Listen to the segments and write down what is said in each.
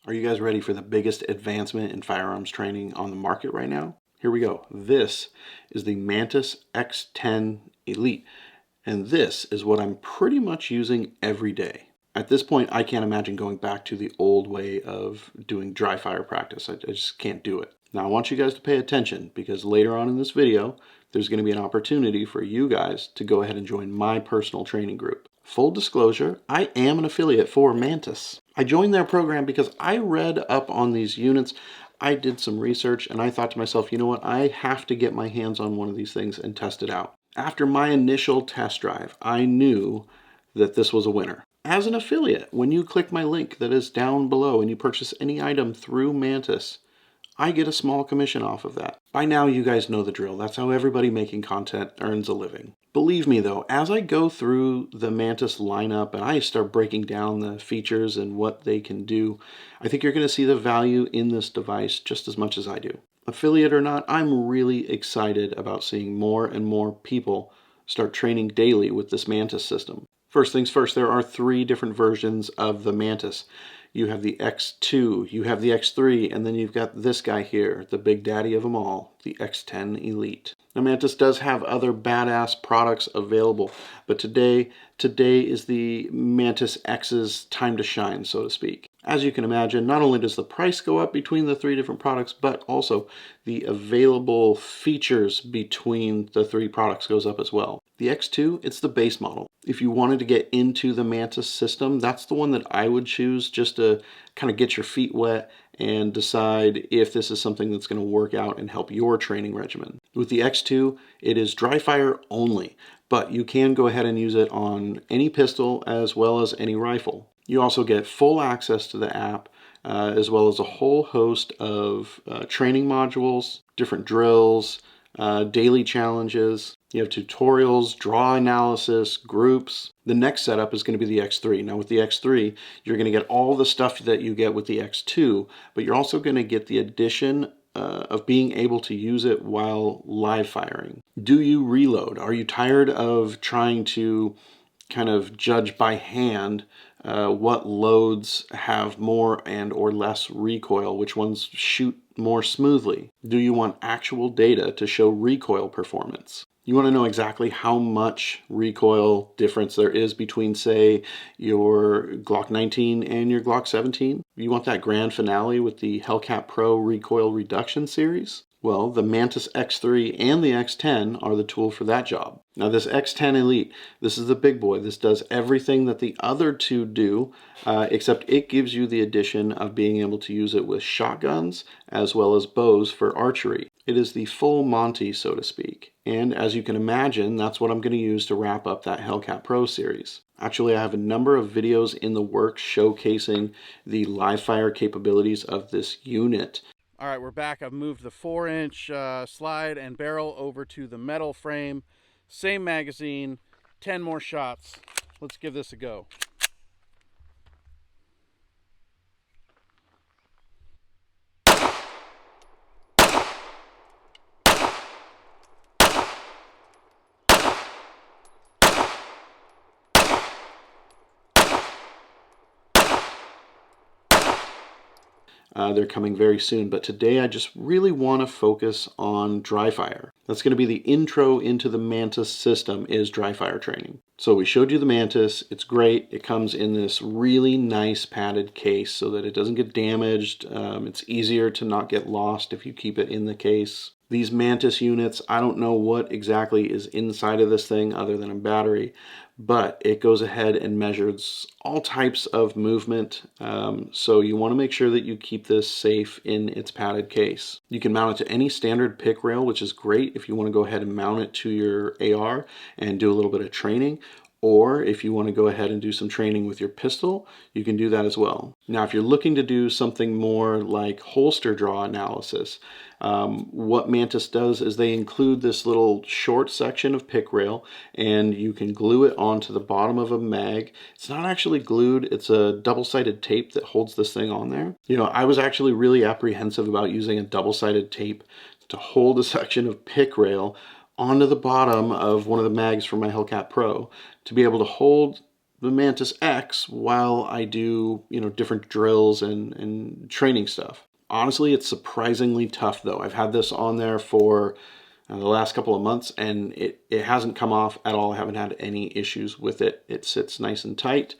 Are you guys ready for the biggest advancement in firearms training on the market right now? Here we go. This is the Mantis X10 Elite, and this is what I'm pretty much using every day. At this point, I can't imagine going back to the old way of doing dry fire practice. I just can't do it. Now, I want you guys to pay attention because later on in this video, there's going to be an opportunity for you guys to go ahead and join my personal training group. Full disclosure, I am an affiliate for Mantis. I joined their program because I read up on these units. I did some research and I thought to myself, you know what, I have to get my hands on one of these things and test it out. After my initial test drive, I knew that this was a winner. As an affiliate, when you click my link that is down below and you purchase any item through Mantis, I get a small commission off of that. By now, you guys know the drill. That's how everybody making content earns a living. Believe me though, as I go through the Mantis lineup and I start breaking down the features and what they can do, I think you're going to see the value in this device just as much as I do. Affiliate or not, I'm really excited about seeing more and more people start training daily with this Mantis system. First things first, there are 3 different versions of the Mantis. You have the X2, you have the X3, and then you've got this guy here, the big daddy of them all, the X10 Elite. Now Mantis does have other badass products available, but today is the Mantis X's time to shine, so to speak. As you can imagine, not only does the price go up between the 3 different products, but also the available features between the 3 products goes up as well. The X2, it's the base model. If you wanted to get into the Mantis system, that's the one that I would choose just to kind of get your feet wet and decide if this is something that's going to work out and help your training regimen. With the X2, it is dry fire only, but you can go ahead and use it on any pistol as well as any rifle. You also get full access to the app, as well as a whole host of training modules, different drills, daily challenges. You have tutorials, draw analysis, groups. The next setup is going to be the X3. Now with the X3, you're going to get all the stuff that you get with the X2, but you're also going to get the addition of being able to use it while live firing. Do you reload? Are you tired of trying to kind of judge by hand what loads have more and or less recoil, which ones shoot more smoothly? Do you want actual data to show recoil performance? You want to know exactly how much recoil difference there is between, say, your Glock 19 and your Glock 17? You want that grand finale with the Hellcat Pro recoil reduction series? Well, the Mantis X3 and the X10 are the tool for that job. Now this X10 Elite, this is the big boy. This does everything that the other 2 do, except it gives you the addition of being able to use it with shotguns as well as bows for archery. It is the full Monty, so to speak. And as you can imagine, that's what I'm going to use to wrap up that Hellcat Pro series. Actually, I have a number of videos in the works showcasing the live fire capabilities of this unit. All right, we're back. I've moved the 4-inch slide and barrel over to the metal frame. Same magazine, 10 more shots. Let's give this a go. They're coming very soon, but today I just really want to focus on dry fire. That's going to be the intro into the Mantis system, is dry fire training. So we showed you the Mantis. It's great. It comes in this really nice padded case so that it doesn't get damaged. It's easier to not get lost if you keep it in the case. These Mantis units, I don't know what exactly is inside of this thing other than a battery, but it goes ahead and measures all types of movement. So you want to make sure that you keep this safe in its padded case. You can mount it to any standard pick rail, which is great if you want to go ahead and mount it to your AR and do a little bit of training. Or if you want to go ahead and do some training with your pistol, you can do that as well. Now, if you're looking to do something more like holster draw analysis, what Mantis does is they include this little short section of pick rail and you can glue it onto the bottom of a mag. It's not actually glued, it's a double-sided tape that holds this thing on there. You know, I was actually really apprehensive about using a double-sided tape to hold a section of pick rail onto the bottom of one of the mags from my Hellcat Pro to be able to hold the MantisX while I do, different drills and training stuff. Honestly, it's surprisingly tough though. I've had this on there for the last couple of months and it hasn't come off at all. I haven't had any issues with it. It sits nice and tight.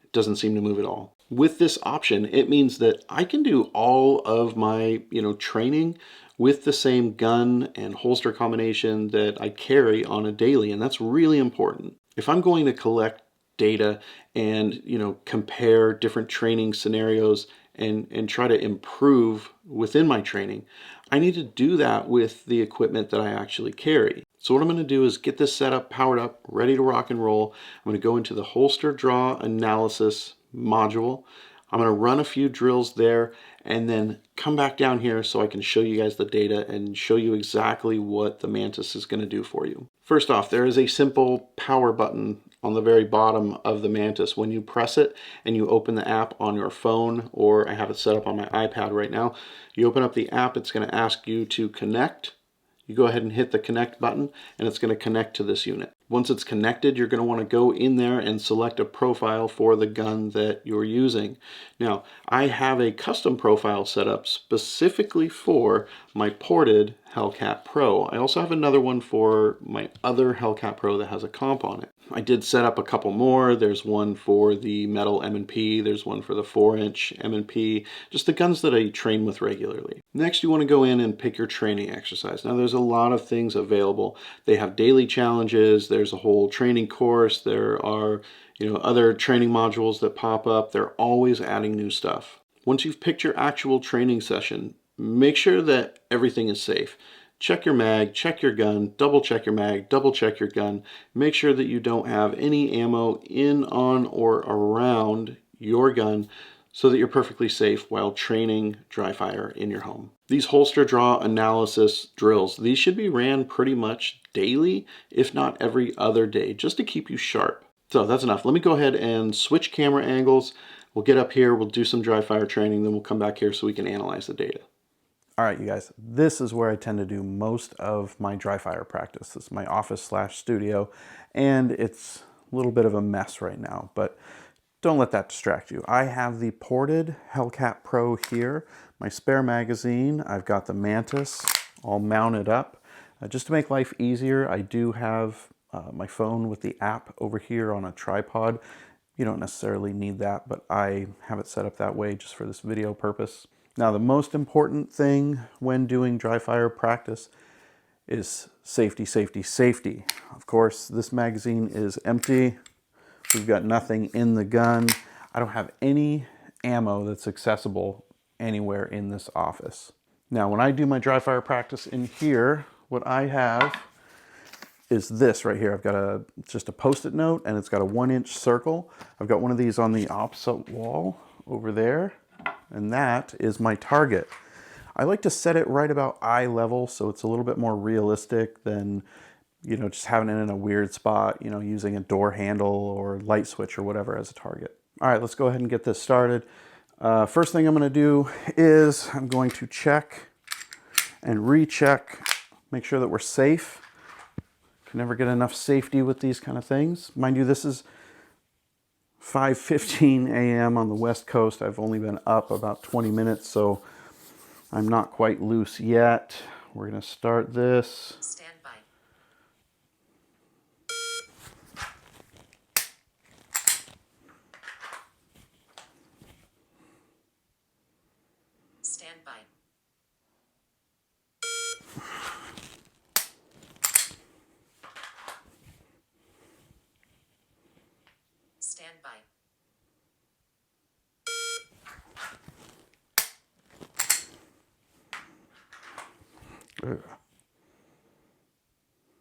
It doesn't seem to move at all. With this option, it means that I can do all of my, training with the same gun and holster combination that I carry on a daily, and that's really important. If I'm going to collect data and, compare different training scenarios and try to improve within my training, I need to do that with the equipment that I actually carry. So what I'm going to do is get this set up, powered up, ready to rock and roll. I'm going to go into the holster draw analysis module. I'm going to run a few drills there and then come back down here so I can show you guys the data and show you exactly what the Mantis is going to do for you. First off, there is a simple power button on the very bottom of the Mantis. When you press it and you open the app on your phone, or I have it set up on my iPad right now, you open up the app, it's going to ask you to connect. You go ahead and hit the connect button and it's going to connect to this unit. Once it's connected, you're going to want to go in there and select a profile for the gun that you're using. Now, I have a custom profile set up specifically for my ported Hellcat Pro. I also have another one for my other Hellcat Pro that has a comp on it. I did set up a couple more. There's one for the metal M&P. There's one for the 4-inch M&P. Just the guns that I train with regularly. Next, you want to go in and pick your training exercise. Now, there's a lot of things available. They have daily challenges. There's a whole training course. There are, other training modules that pop up. They're always adding new stuff. Once you've picked your actual training session, make sure that everything is safe. Check your mag, check your gun, double check your mag, double check your gun. Make sure that you don't have any ammo in, on, or around your gun so that you're perfectly safe while training dry fire in your home. These holster draw analysis drills, these should be ran pretty much daily, if not every other day, just to keep you sharp. So that's enough. Let me go ahead and switch camera angles. We'll get up here, we'll do some dry fire training, then we'll come back here so we can analyze the data. All right, you guys, this is where I tend to do most of my dry fire practice. This is my office/studio, and it's a little bit of a mess right now, but don't let that distract you. I have the ported Hellcat Pro here, my spare magazine. I've got the Mantis all mounted up. Just to make life easier, I do have my phone with the app over here on a tripod. You don't necessarily need that, but I have it set up that way just for this video purpose. Now, the most important thing when doing dry fire practice is safety, safety, safety. Of course, this magazine is empty. We've got nothing in the gun. I don't have any ammo that's accessible anywhere in this office. Now, when I do my dry fire practice in here, what I have is this right here. I've got just a Post-it note, and it's got a 1-inch circle. I've got one of these on the opposite wall over there, and that is my target. I like to set it right about eye level so it's a little bit more realistic than, just having it in a weird spot, using a door handle or light switch or whatever as a target. All right, let's go ahead and get this started. First thing I'm going to do is I'm going to check and recheck, make sure that we're safe. Can never get enough safety with these kind of things. Mind you, this is 5:15 a.m. on the West Coast. I've only been up about 20 minutes, so I'm not quite loose yet. We're going to start this. Stand by. Stand by. Stand by.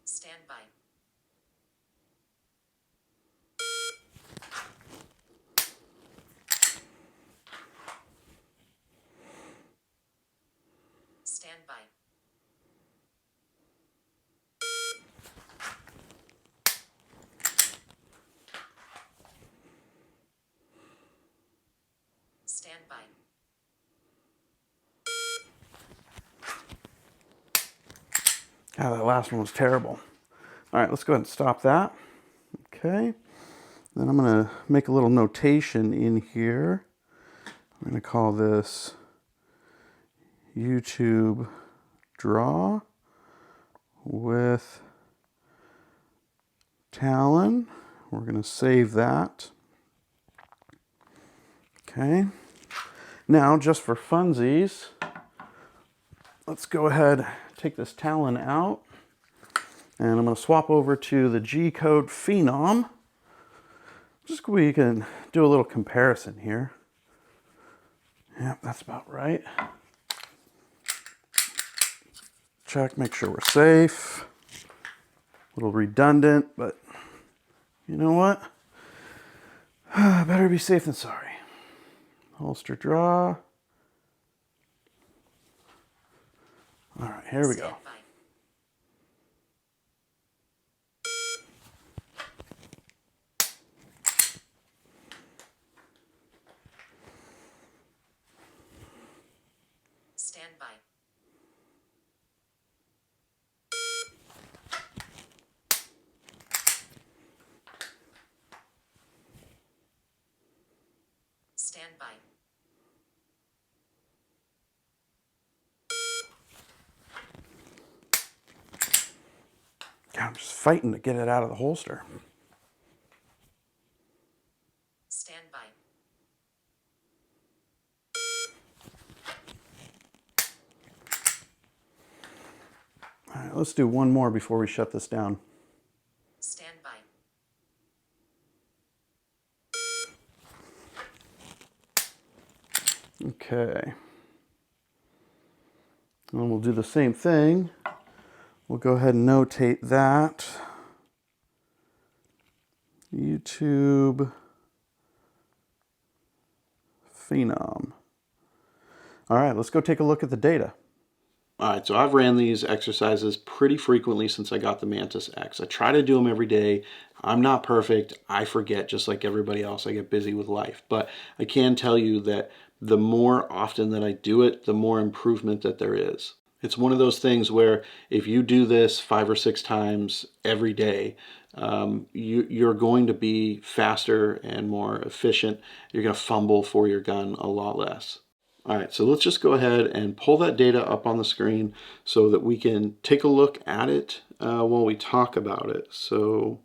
Stand by. Stand by. Stand by. God, that last one was terrible. All right, let's go ahead and stop that. Okay. Then I'm going to make a little notation in here. I'm going to call this YouTube draw with Talon. We're going to save that. Okay. Now, just for funsies, let's go ahead, take this Talon out, and I'm going to swap over to the G-code Phenom. Just so we can do a little comparison here. Yep, that's about right. Check, make sure we're safe. A little redundant, but you know what? Better be safe than sorry. Holster draw. All right, here we go. Stand by. Stand by. God, I'm just fighting to get it out of the holster. Stand by. All right, let's do one more before we shut this down. Stand by. Okay. And we'll do the same thing. We'll go ahead and notate that. YouTube Phenom. All right, let's go take a look at the data. All right, so I've ran these exercises pretty frequently since I got the MantisX. I try to do them every day. I'm not perfect. I forget just like everybody else. I get busy with life. But I can tell you that the more often that I do it, the more improvement that there is. It's one of those things where if you do this 5 or 6 times every day, you're going to be faster and more efficient. You're going to fumble for your gun a lot less. All right, so let's just go ahead and pull that data up on the screen so that we can take a look at it while we talk about it. So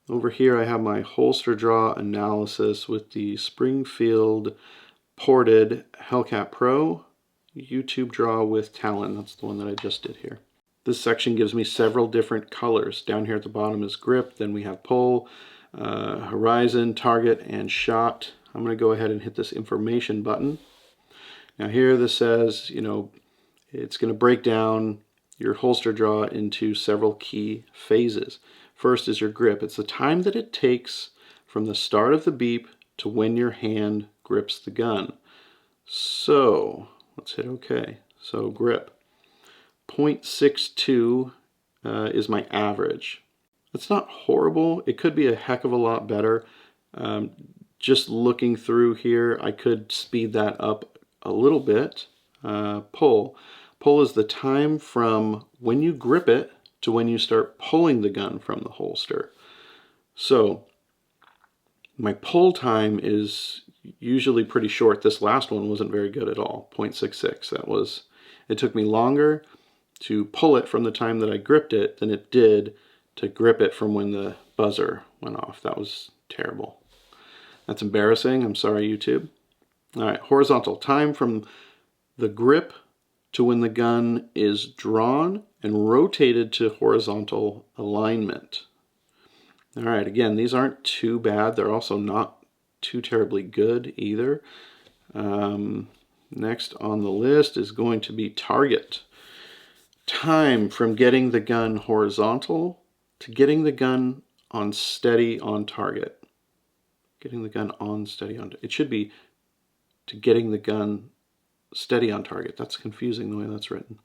over here I have my holster draw analysis with the Springfield ported Hellcat Pro YouTube draw with Talon. That's the one that I just did here. This section gives me several different colors. Down here at the bottom is grip, then we have pull, horizon, target, and shot. I'm going to go ahead and hit this information button. Now here this says, you know, it's going to break down your holster draw into several key phases. First is your grip. It's the time that it takes from the start of the beep to when your hand grips the gun. So let's hit OK. So grip. 0.62 is my average. That's not horrible. It could be a heck of a lot better. Just looking through here, I could speed that up a little bit. Pull. Pull is the time from when you grip it to when you start pulling the gun from the holster. So my pull time is usually pretty short. This last one wasn't very good at all, 0.66. It took me longer to pull it from the time that I gripped it than it did to grip it from when the buzzer went off. That was terrible. That's embarrassing. I'm sorry, YouTube. All right, horizontal. Time from the grip to when the gun is drawn and rotated to horizontal alignment. All right, again, these aren't too bad. They're also not too terribly good either. Next on the list is going to be target. Time from getting the gun horizontal to getting the gun on steady on target. Getting the gun on steady on. It should be to getting the gun steady on target. That's confusing the way that's written.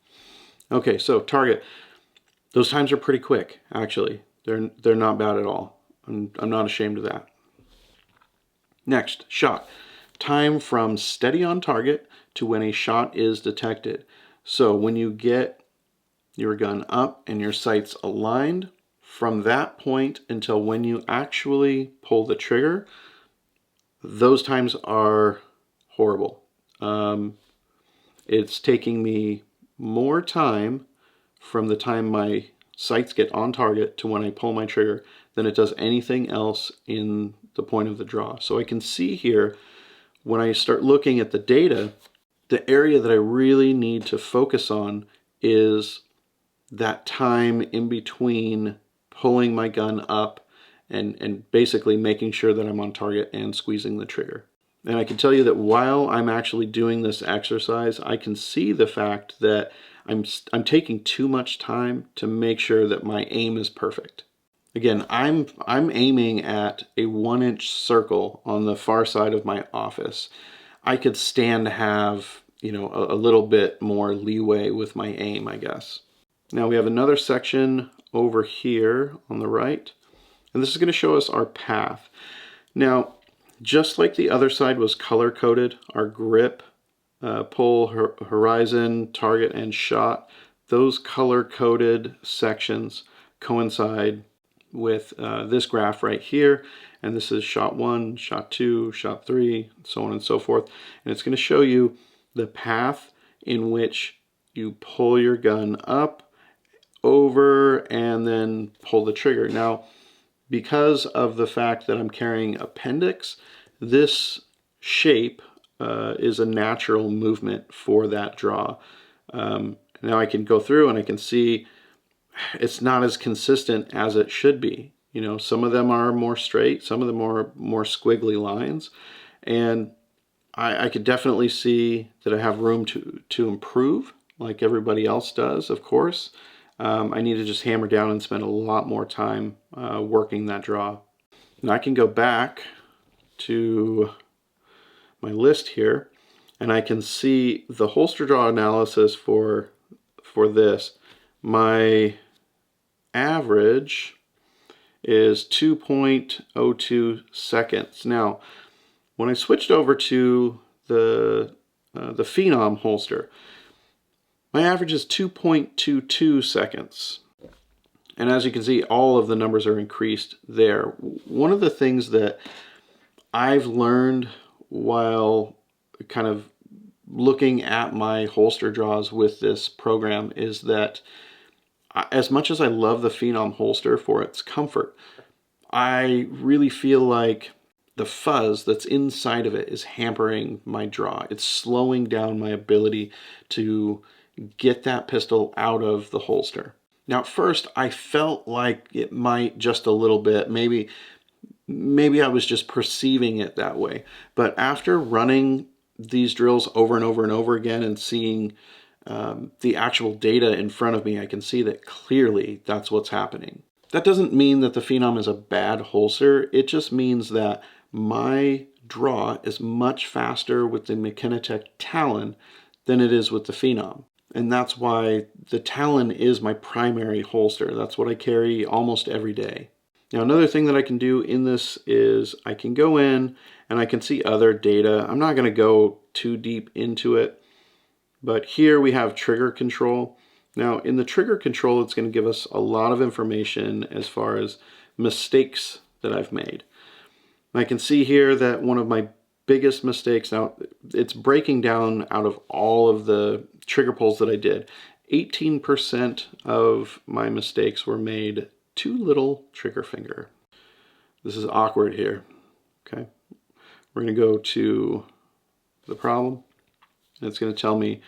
Okay, so target. Those times are pretty quick, actually. They're not bad at all. I'm not ashamed of that. Next, shot. Time from steady on target to when a shot is detected. So when you get your gun up and your sights aligned, from that point until when you actually pull the trigger, those times are horrible. It's taking me more time from the time my sights get on target to when I pull my trigger than it does anything else in the point of the draw. So I can see here, when I start looking at the data, the area that I really need to focus on is that time in between pulling my gun up and basically making sure that I'm on target and squeezing the trigger. And I can tell you that while I'm actually doing this exercise, I can see the fact that I'm taking too much time to make sure that my aim is perfect. Again, I'm aiming at a 1-inch circle on the far side of my office. I could stand to have, you know, a little bit more leeway with my aim, I guess. Now we have another section over here on the right, and this is going to show us our path. Now, just like the other side was color-coded, our grip, pull, horizon, target, and shot, those color-coded sections coincide with this graph right here, and this is shot 1, shot 2, shot 3, so on and so forth. And it's going to show you the path in which you pull your gun up, over, and then pull the trigger. Now, because of the fact that I'm carrying appendix, this shape is a natural movement for that draw. Now I can go through and I can see it's not as consistent as it should be. You know, some of them are more straight, some of them are more squiggly lines, and I could definitely see that I have room to improve, like everybody else does, of course. I need to just hammer down and spend a lot more time working that draw. Now I can go back to my list here, and I can see the holster draw analysis for this. My average is 2.02 seconds. Now, when I switched over to the Phenom holster, my average is 2.22 seconds. And as you can see, all of the numbers are increased there. One of the things that I've learned while kind of looking at my holster draws with this program is that as much as I love the Phenom holster for its comfort, I really feel like the fuzz that's inside of it is hampering my draw. It's slowing down my ability to get that pistol out of the holster. Now at first I felt like it might just a little bit, maybe I was just perceiving it that way. But after running these drills over and over and over again and seeing the actual data in front of me, I can see that clearly that's what's happening. That doesn't mean that the Phenom is a bad holster. It just means that my draw is much faster with the Mechanitek Talon than it is with the Phenom. And that's why the Talon is my primary holster. That's what I carry almost every day. Now, another thing that I can do in this is I can go in and I can see other data. I'm not going to go too deep into it, but here we have trigger control. Now, in the trigger control, it's going to give us a lot of information as far as mistakes that I've made. And I can see here that one of my biggest mistakes, now it's breaking down out of all of the trigger pulls that I did. 18% of my mistakes were made too little trigger finger. This is awkward here, okay? We're gonna go to the problem. It's gonna tell me,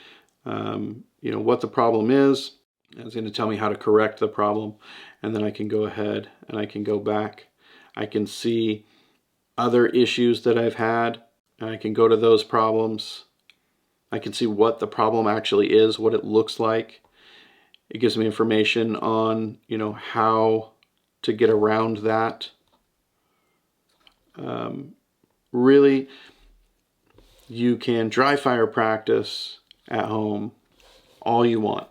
you know, what the problem is. It's gonna tell me how to correct the problem. And then I can go ahead and I can go back. I can see other issues that I've had. And I can go to those problems. I can see what the problem actually is, what it looks like. It gives me information on, you know, how to get around that. Really, you can dry fire practice at home all you want.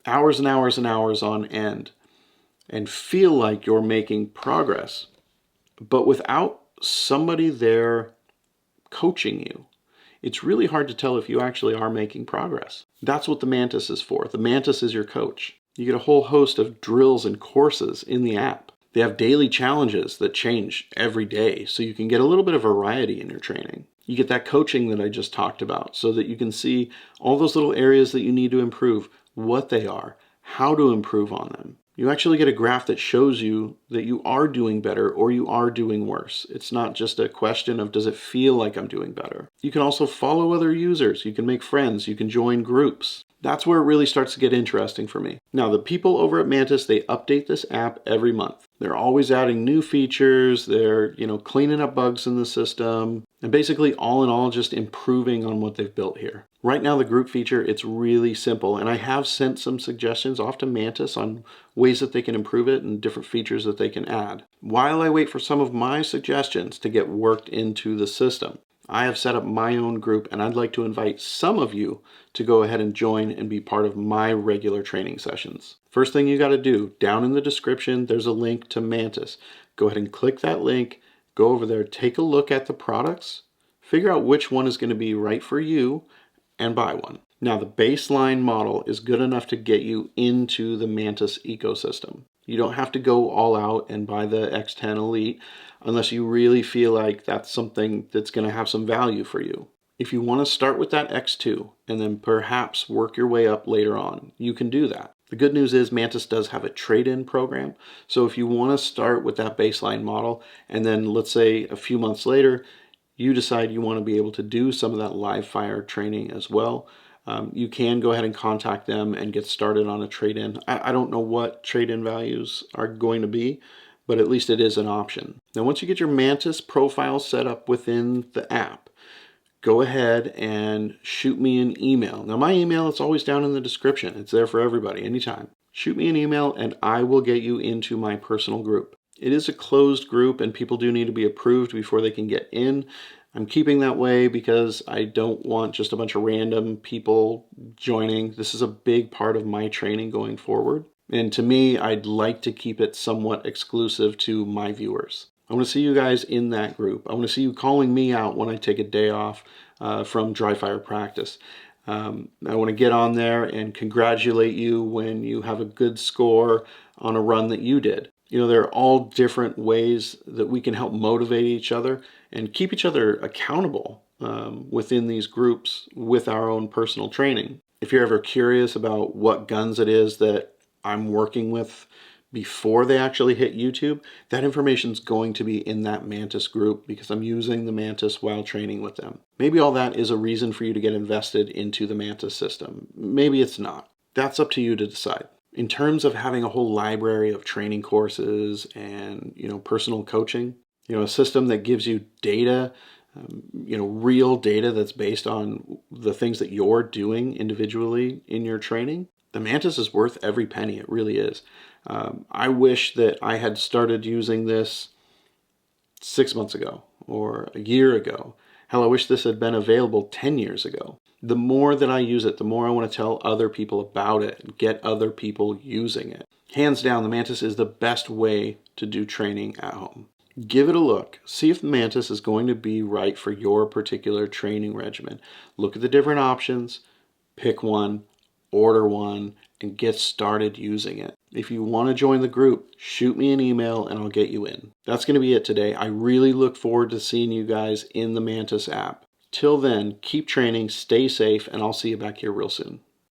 Hours and hours and hours on end, and feel like you're making progress. But without somebody there coaching you, it's really hard to tell if you actually are making progress. That's what the Mantis is for. The Mantis is your coach. You get a whole host of drills and courses in the app. They have daily challenges that change every day, so you can get a little bit of variety in your training. You get that coaching that I just talked about so that you can see all those little areas that you need to improve, what they are, how to improve on them. You actually get a graph that shows you that you are doing better or you are doing worse. It's not just a question of does it feel like I'm doing better. You can also follow other users. You can make friends. You can join groups. That's where it really starts to get interesting for me. Now, the people over at Mantis, they update this app every month. They're always adding new features. They're, cleaning up bugs in the system, and basically all in all, just improving on what they've built here. Right now, the group feature, it's really simple, and I have sent some suggestions off to Mantis on ways that they can improve it and different features that they can add. While I wait for some of my suggestions to get worked into the system, I have set up my own group, and I'd like to invite some of you to go ahead and join and be part of my regular training sessions. First thing you got to do, down in the description, there's a link to Mantis. Go ahead and click that link, go over there, take a look at the products, figure out which one is going to be right for you, and buy one. Now, the baseline model is good enough to get you into the Mantis ecosystem. You don't have to go all out and buy the X10 Elite unless you really feel like that's something that's going to have some value for you. If you want to start with that X2 and then perhaps work your way up later on, you can do that. The good news is Mantis does have a trade-in program. So if you want to start with that baseline model and then let's say a few months later, you decide you want to be able to do some of that live fire training as well, you can go ahead and contact them and get started on a trade-in. I don't know what trade-in values are going to be, but at least it is an option. Now, once you get your Mantis profile set up within the app, go ahead and shoot me an email. Now, my email, it's always down in the description. It's there for everybody, anytime. Shoot me an email and I will get you into my personal group. It is a closed group and people do need to be approved before they can get in. I'm keeping that way because I don't want just a bunch of random people joining. This is a big part of my training going forward. And to me, I'd like to keep it somewhat exclusive to my viewers. I want to see you guys in that group. I want to see you calling me out when I take a day off from dry fire practice. I want to get on there and congratulate you when you have a good score on a run that you did. There are all different ways that we can help motivate each other and keep each other accountable within these groups with our own personal training. If you're ever curious about what guns it is that I'm working with before they actually hit YouTube, that information is going to be in that Mantis group because I'm using the Mantis while training with them. Maybe all that is a reason for you to get invested into the Mantis system. Maybe it's not. That's up to you to decide. In terms of having a whole library of training courses and, personal coaching, a system that gives you data, real data that's based on the things that you're doing individually in your training, the Mantis is worth every penny. It really is. I wish that I had started using this 6 months ago or a year ago. Hell, I wish this had been available 10 years ago. The more that I use it, the more I want to tell other people about it and get other people using it. Hands down, the Mantis is the best way to do training at home. Give it a look. See if Mantis is going to be right for your particular training regimen. Look at the different options, pick one, order one, and get started using it. If you want to join the group, shoot me an email and I'll get you in. That's going to be it today. I really look forward to seeing you guys in the Mantis app. Till then, keep training, stay safe, and I'll see you back here real soon.